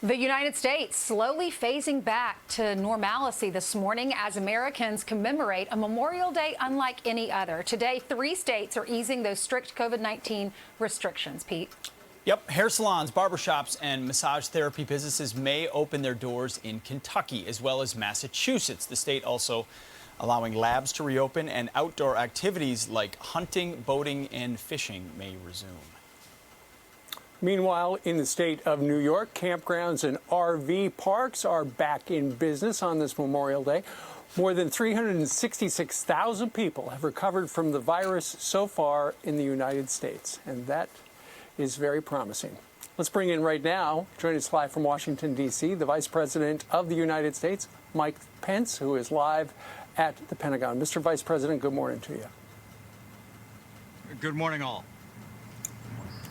The United States slowly phasing back to normalcy this morning as Americans commemorate a Memorial Day unlike any other. Today, 3 states are easing those strict COVID-19 restrictions. Pete? Yep, hair salons, barbershops, and massage therapy businesses may open their doors in Kentucky as well as Massachusetts. The state also allowing labs to reopen and outdoor activities like hunting, boating, and fishing may resume. Meanwhile, in the state of New York, campgrounds and RV parks are back in business on this Memorial Day. More than 366,000 people have recovered from the virus so far in the United States, and that is very promising. Let's bring in right now, joining us live from Washington, D.C., the Vice President of the United States, Mike Pence, who is live at the Pentagon. Mr. Vice President, good morning to you. Good morning, all.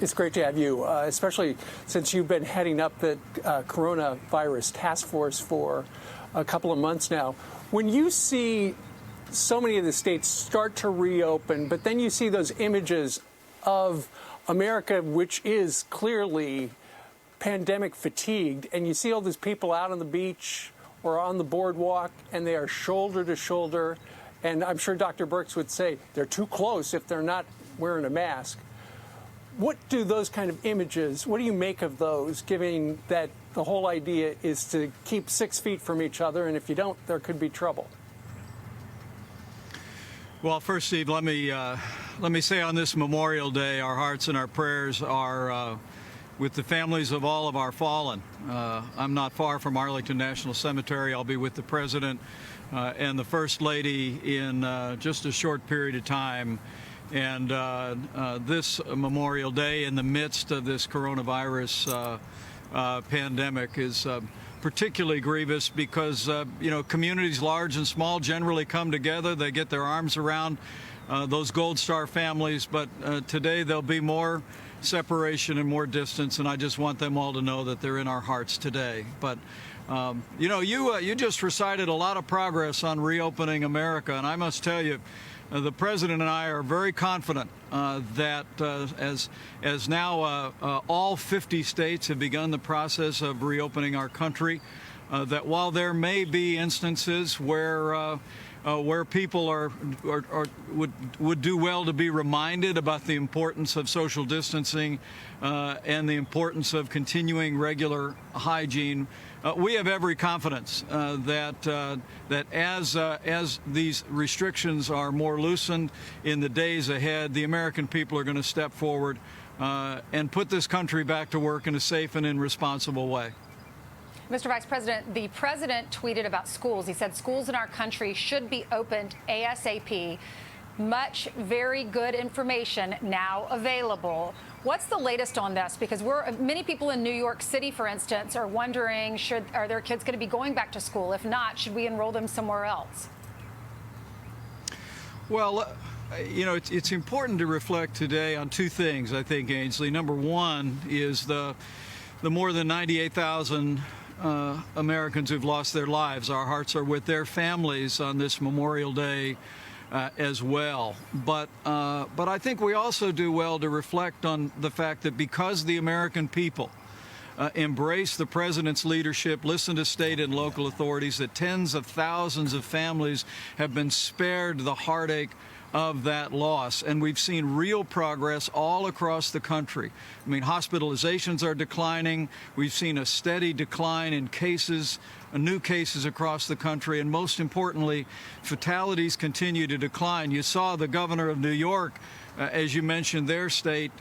It's great to have you, especially since you've been heading up the coronavirus task force for a couple of months now. When you see so many of the states start to reopen, but then you see those images of America, which is clearly pandemic fatigued, and you see all these people out on the beach or on the boardwalk, and they are shoulder to shoulder, and I'm sure Dr. Birx would say they're too close if they're not wearing a mask. What do those kind of images, what do you make of those, given that the whole idea is to keep 6 feet from each other, and if you don't, there could be trouble? Well, first, Steve, let me say on this Memorial Day, our hearts and our prayers are with the families of all of our fallen. I'm not far from Arlington National Cemetery. I'll be with the President and the First Lady in just a short period of time. And this Memorial Day in the midst of this coronavirus pandemic is particularly grievous because, communities large and small generally come together. They get their arms around those Gold Star families. But today there'll be more separation and more distance. And I just want them all to know that they're in our hearts today. But, you just recited a lot of progress on reopening America. And I must tell you, the President and I are very confident that as now all 50 states have begun the process of reopening our country, that while there may be instances where people would do well to be reminded about the importance of social distancing and the importance of continuing regular hygiene, we have every confidence that as these restrictions are more loosened in the days ahead, the American people are going to step forward and put this country back to work in a safe and in responsible way. Mr. Vice President, the President tweeted about schools. He said schools in our country should be opened ASAP. Much very good information now available. What's the latest on this? Because many people in New York City, for instance, are wondering, are their kids going to be going back to school? If not, should we enroll them somewhere else? Well, it's important to reflect today on 2 things, I think, Ainsley. Number one is the more than 98,000 Americans who've lost their lives. Our hearts are with their families on this Memorial Day as well. But I think we also do well to reflect on the fact that because the American people embrace the President's leadership, listen to state and local authorities, that tens of thousands of families have been spared the heartache of that loss. And we've seen real progress all across the country. I mean, hospitalizations are declining. We've seen a steady decline in cases, new cases across the country. And most importantly, fatalities continue to decline. You saw the governor of New York, as you mentioned, their state,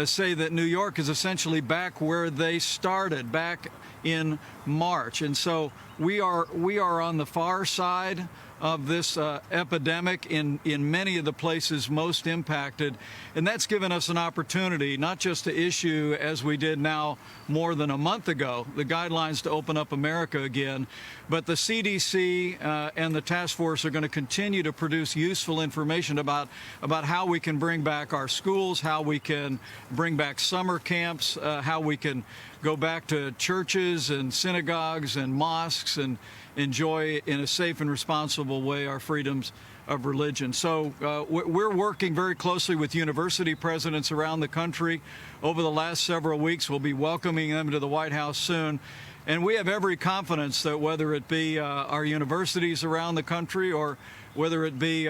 say that New York is essentially back where they started, back in March. And so we are on the far side of this epidemic in many of the places most impacted. And that's given us an opportunity not just to issue, as we did now more than a month ago, the guidelines to open up America again, but the CDC and the task force are going to continue to produce useful information about how we can bring back our schools, how we can bring back summer camps, how we can go back to churches and synagogues and mosques and enjoy in a safe and responsible way our freedoms religion. So we're working very closely with university presidents around the country. Over the last several weeks, we'll be welcoming them to the White House soon. And we have every confidence that whether it be our universities around the country or whether it be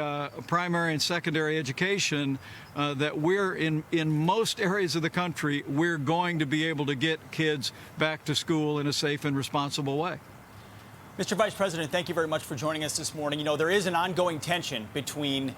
primary and secondary education, that we're in most areas of the country, we're going to be able to get kids back to school in a safe and responsible way. Mr. Vice President, thank you very much for joining us this morning. You know, there is an ongoing tension between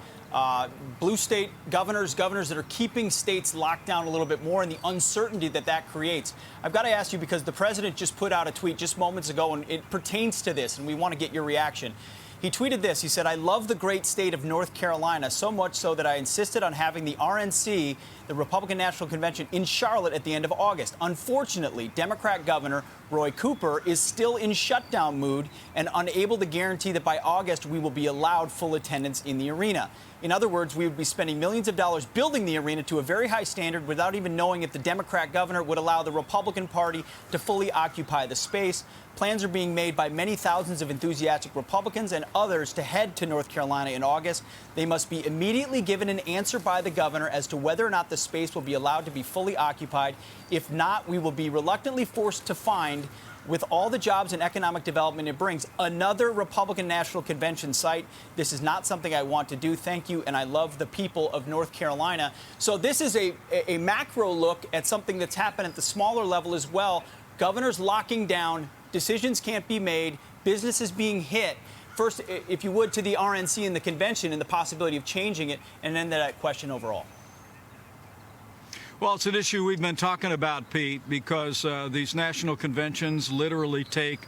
blue state governors that are keeping states locked down a little bit more, and the uncertainty that creates. I've got to ask you, because the president just put out a tweet just moments ago, and it pertains to this, and we want to get your reaction. He tweeted this. He said, "I love the great state of North Carolina, so much so that I insisted on having the RNC, the Republican National Convention, in Charlotte at the end of August. Unfortunately, Democrat Governor Roy Cooper is still in shutdown mood and unable to guarantee that by August we will be allowed full attendance in the arena. In other words, we would be spending millions of dollars building the arena to a very high standard without even knowing if the Democrat governor would allow the Republican Party to fully occupy the space. Plans are being made by many thousands of enthusiastic Republicans and others to head to North Carolina in August. They must be immediately given an answer by the governor as to whether or not the space will be allowed to be fully occupied. If not, we will be reluctantly forced to find, with all the jobs and economic development it brings, another Republican National Convention site. This is not something I want to do. Thank you, and I love the people of North Carolina." So this is a macro look at something that's happened at the smaller level as well. Governors locking down, decisions can't be made, businesses being hit. First, if you would, to the RNC and the convention and the possibility of changing it, and then that question overall. Well, it's an issue we've been talking about, Pete, because these national conventions literally take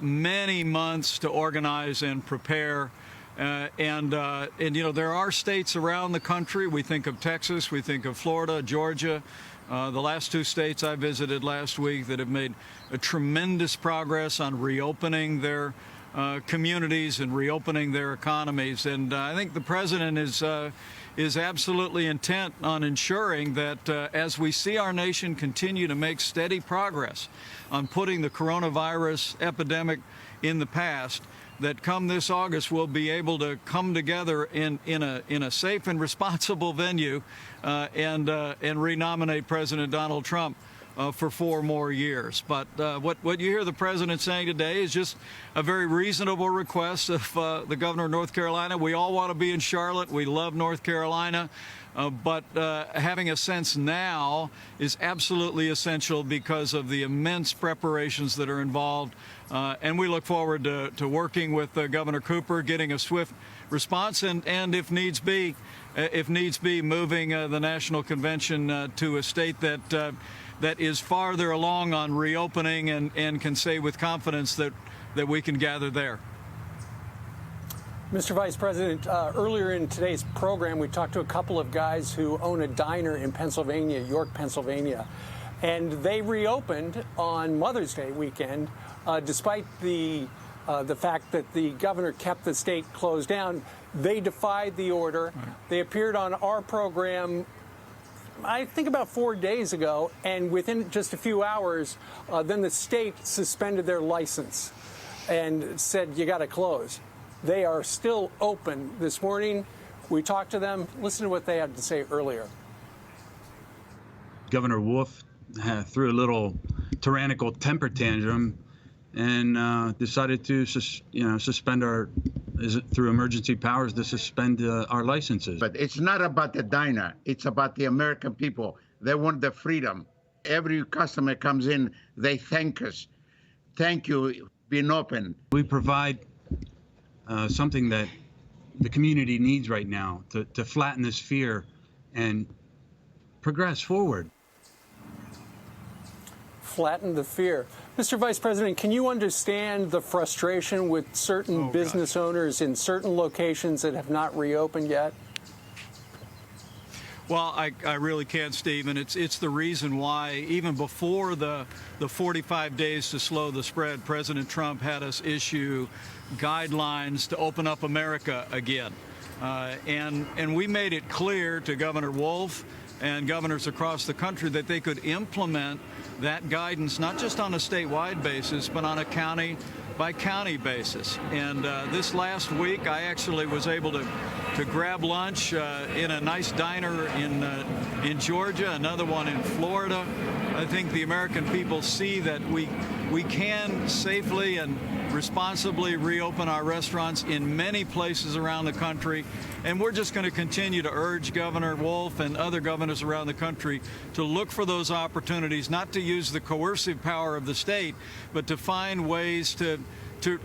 many months to organize and prepare. And you know, there are states around the country. We think of Texas, we think of Florida, Georgia, the last two states I visited last week that have made a tremendous progress on reopening their communities and reopening their economies. And I think the president is absolutely intent on ensuring that as we see our nation continue to make steady progress on putting the coronavirus epidemic in the past, that come this August we'll be able to come together in a safe and responsible venue and renominate President Donald Trump for 4 more years. But what you hear the president saying today is just a very reasonable request of the governor of North Carolina. We all want to be in Charlotte. We love North Carolina. But having a sense now is absolutely essential because of the immense preparations that are involved. And we look forward to working with Governor Cooper, getting a swift response, and if needs be, moving the national convention to a state that is farther along on reopening and can say with confidence that we can gather there. Mr. Vice President, earlier in today's program, we talked to a couple of guys who own a diner in Pennsylvania, York, Pennsylvania, and they reopened on Mother's Day weekend, despite the fact that the governor kept the state closed down. They defied the order. Right. They appeared on our program, I think about 4 days ago, and within just a few hours, then the state suspended their license and said, you got to close. They are still open this morning. We talked to them. Listen to what they had to say earlier. Governor Wolf threw a little tyrannical temper tantrum and decided to suspend through emergency powers to suspend our licenses. But it's not about the diner. It's about the American people. They want the freedom. Every customer comes in, they thank us. Thank you, being open. We provide something that the community needs right now to flatten this fear and progress forward. Flatten the fear. Mr. Vice President, can you understand the frustration with certain business owners in certain locations that have not reopened yet? Well, I really can't, Steve, and it's the reason why even before the 45 days to slow the spread, President Trump had us issue guidelines to open up America again. And we made it clear to Governor Wolf and governors across the country that they could implement that guidance, not just on a statewide basis, but on a county by county basis. And this last week, I actually was able to grab lunch in a nice diner in Georgia, another one in Florida. I think the American people see that we can safely and responsibly reopen our restaurants in many places around the country. And we're just going to continue to urge Governor Wolf and other governors around the country to look for those opportunities, not to use the coercive power of the state, but to find ways to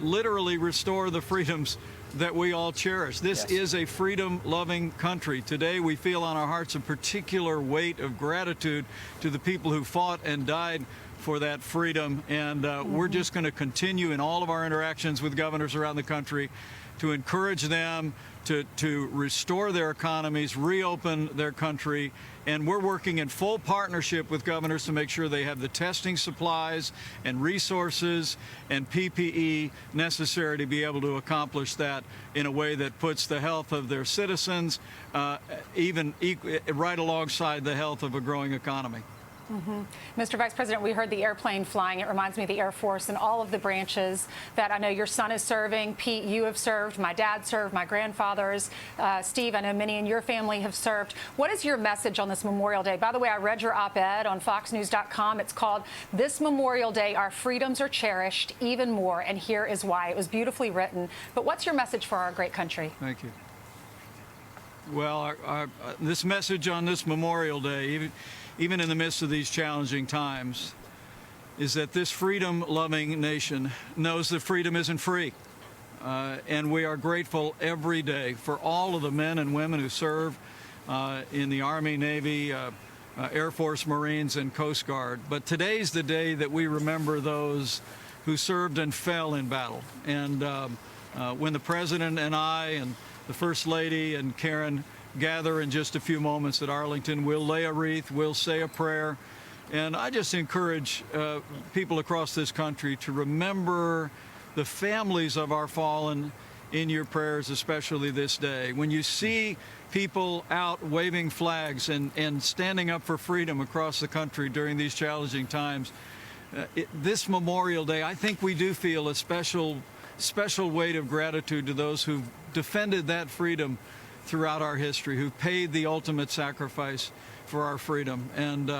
literally restore the freedoms that we all cherish. This is a freedom-loving country. Today we feel on our hearts a particular weight of gratitude to the people who fought and died for that freedom, and we're just going to continue in all of our interactions with governors around the country to encourage them to restore their economies, reopen their country, and we're working in full partnership with governors to make sure they have the testing supplies and resources and PPE necessary to be able to accomplish that in a way that puts the health of their citizens right alongside the health of a growing economy. Mr. Vice President, we heard the airplane flying. It reminds me of the Air Force and all of the branches that I know your son is serving. Pete, you have served. My dad served. My grandfathers. Steve, I know many in your family have served. What is your message on this Memorial Day? By the way, I read your op-ed on foxnews.com. It's called "This Memorial Day, Our Freedoms Are Cherished Even More, and Here Is Why." It was beautifully written. But what's your message for our great country? Thank you. Well, this message on this Memorial Day, even in the midst of these challenging times, is that this freedom-loving nation knows that freedom isn't free. And we are grateful every day for all of the men and women who serve in the Army, Navy, Air Force, Marines, and Coast Guard. But today's the day that we remember those who served and fell in battle. And when the President and I and the First Lady and Karen gather in just a few moments at Arlington, we'll lay a wreath, we'll say a prayer, and I just encourage people across this country to remember the families of our fallen in your prayers, especially this day. When you see people out waving flags and standing up for freedom across the country during these challenging times, this Memorial Day, I think we do feel a special weight of gratitude to those who've defended that freedom throughout our history, who paid the ultimate sacrifice for our freedom. And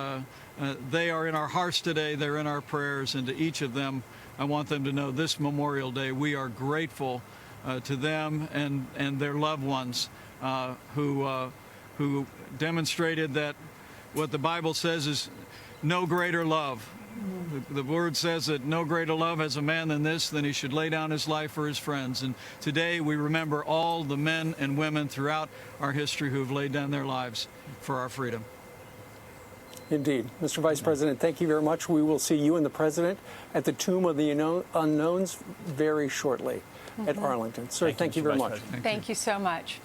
they are in our hearts today, they're in our prayers, and to each of them, I want them to know this Memorial Day, we are grateful to them and their loved ones who demonstrated that what the Bible says is no greater love. The word says that no greater love has a man than this, than he should lay down his life for his friends. And today we remember all the men and women throughout our history who have laid down their lives for our freedom. Indeed. Mr. Vice President, thank you very much. We will see you and the President at the Tomb of the Unknowns very shortly at Arlington. Sir, thank you very much. Thank you so much.